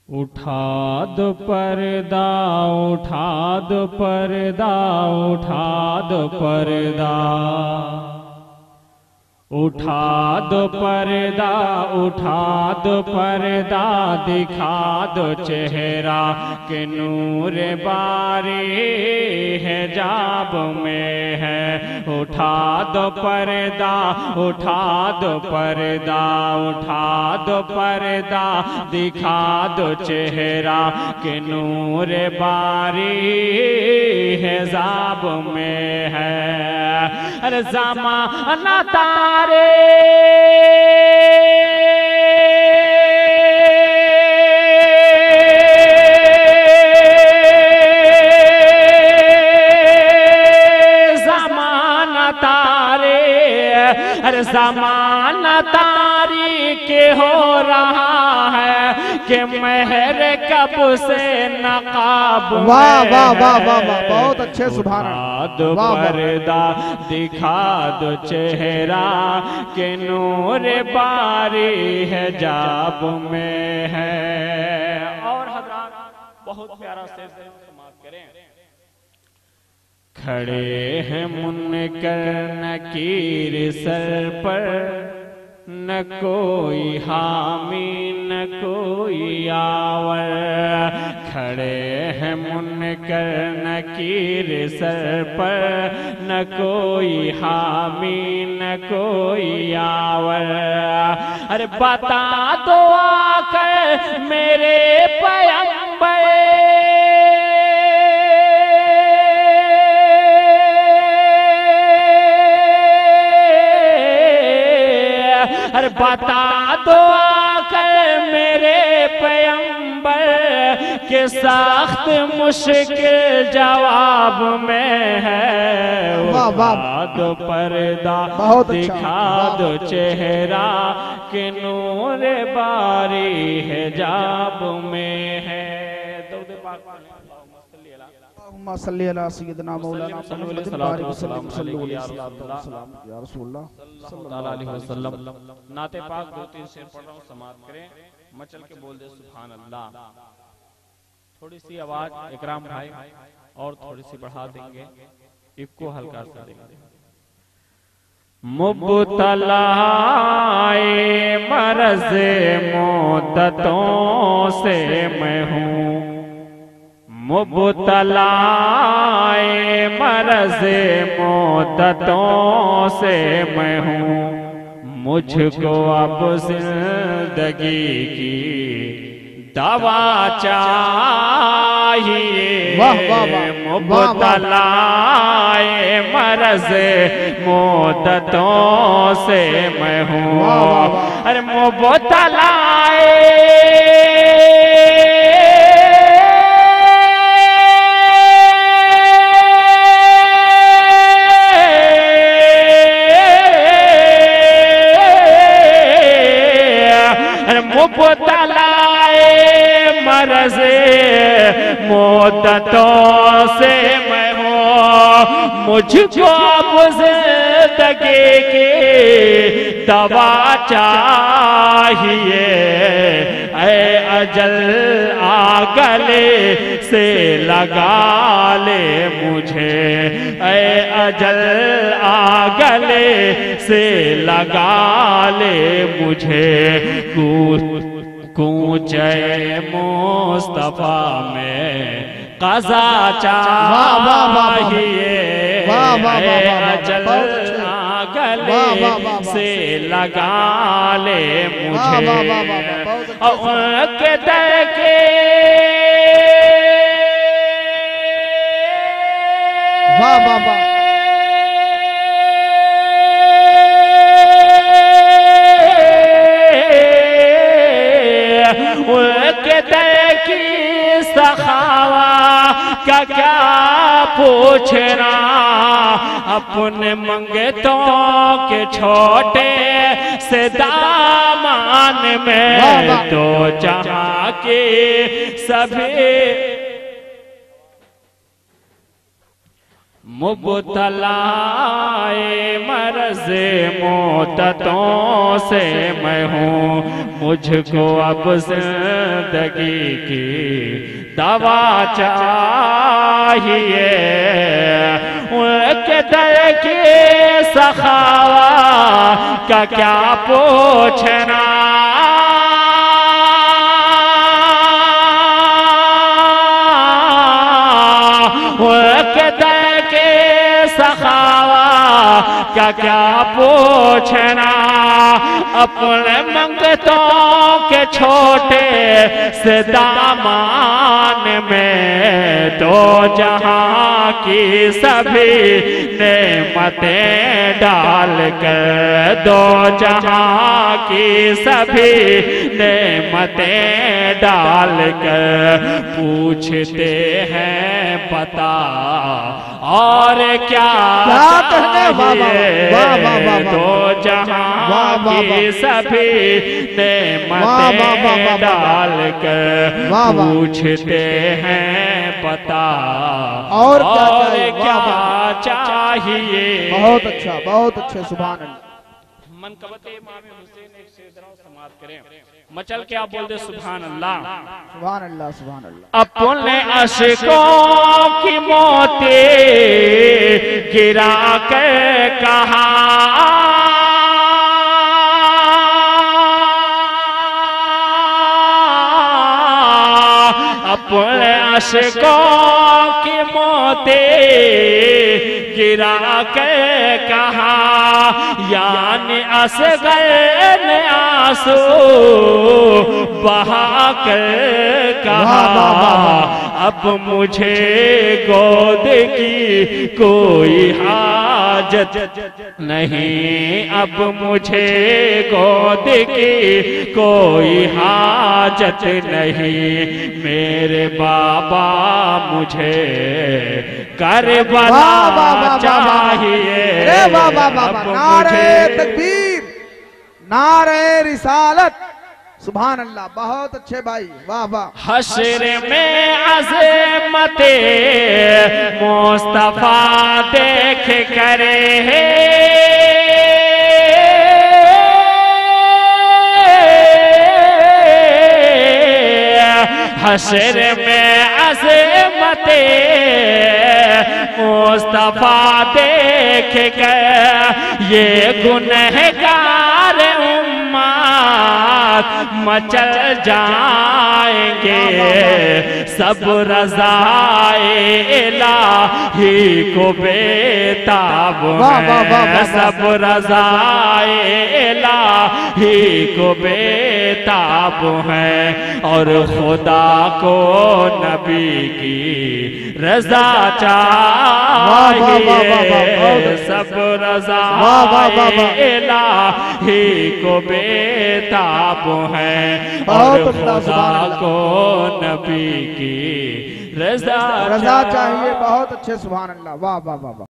उठा दो पर्दा, उठा दो पर्दा, उठा दो पर्दा, उठा दो पर्दा, उठा दो पर्दा, दिखा दो चेहरा के नूर बारी हिजाब में है। उठा दो पर्दा, उठा दो पर्दा, उठा दो पर्दा, दिखा दो चेहरा के नूर बारी हिजाब में है। अरे ज़माना तारे ज़माना तारे, अरे ज़माना तारी के हो रहा है कि मेहर कब से नकाब में। वाह वाह वाह वाह वाह, बहुत अच्छे, सुभान दो पर्दा, दिखा दो चेहरा के नूर बारी हिजाब में है। और हज़रात बहुत प्यारा शेर समाप्त करें। खड़े हैं मुनकर नकीर सर पर, न कोई हामी न कोई आवर। खड़े हैं मुनकर नकीर सर पर, न कोई हामी न कोई आवर। अरे बता दो आकर मेरे पैगंबर, अरे बता दो आकर मेरे पैगंबर के सख्त मुश्किल जवाब में है। उठा दो पर्दा, दिखा दो चेहरा के नूर बारी हिजाब में है। सल्ली अला सय्यदना मौलाना मुहम्मद बारिक वसल्लम सल्लल्लाहु या रसूलुल्लाह सल्लल्लाहु अलैहि वसल्लम। नाते पाक दो तीन शेर पढ़ रहा हूँ, समाप्त करें। मचल के बोल दे सुभान अल्लाह। थोड़ी सी आवाज इकराम भाई और थोड़ी सी बढ़ा देंगे, इको हल्का सा देंगे। मुब्तला मरज़ मुद्दतों से मैं हूँ, मुब्तला मरज़ मुद्दतों से मैं हूँ। मुझको अब जिंदगी की दवा चाहिए। मुब्तला मरज़ मुद्दतों से मैं हूँ। अरे मुब्तला मरज़ मुद्दतों से मैं हूँ। मुझको अब ज़िंदगी की दवा चाहिए। ऐ अजल आ गले से लगा ले मुझे, ऐ अजल आ गले से लगा ले मुझे। कूचे मुस्तफा में क़ज़ा चाहिए। अजल आ गले से लगा ले मुझे। उनके दर के वाह वाह वाह, की सखावा का क्या पूछना। अपने मंगतों के छोटे से दामान में तो जहाँ के सभी मुबतलाए मर्ज़ मोहततों से मैं हूँ, मुझको अब जिंदगी की दवा चाहिए। उनके दर की सखावा का क्या पूछना, उनके दर की सखावा का क्या पूछना। अपने मंगतों के छोटे से दामान में दो जहां की सभी नेमतें डाल कर, दो जहां की सभी नेमतें डाल कर पूछते हैं पता और क्या चाहिए। दो जहां की सभी नेमतें डाल कर पूछते हैं पता और क्या चाहिए। बहुत अच्छा, बहुत अच्छे, सुभान अल्लाह। मनकबत इमाम हुसैन एक शेर समाप्त करें, मचल के आप बोल दे सुभान अल्लाह, सुभान अल्लाह, सुभान अल्लाह। अपने अशकों की मोती गिरा कर कहा, अपने अशकों की मोती गिरा कर कहा, यानी असगर ने आंसू बहा कर कहा, अब मुझे गोद की कोई हाजत नहीं, अब मुझे गोद की कोई हाजत नहीं। मेरे बाबा मुझे करबला चाहिए। नारे तकबीर, नारे रिसालत, सुभान अल्लाह। बहुत अच्छे भाई, वाह वाह। हश्र में अज़मते मुस्तफा देख करे, हश्र में अज़मते मुस्तफा देख कर ये गुनहगार उम्मत मचल जाएंगे। सब रज़ाए इलाही को बेताब है, सब रज़ाए इलाही को बेताब है, और खुदा को नबी की रज़ा चाहिए। सब रज़ाए इलाही को बेताब है, और खुदा को नबी की रज़ा चाहिए। बहुत अच्छे, सुभान अल्लाह, वाह वाह वाह।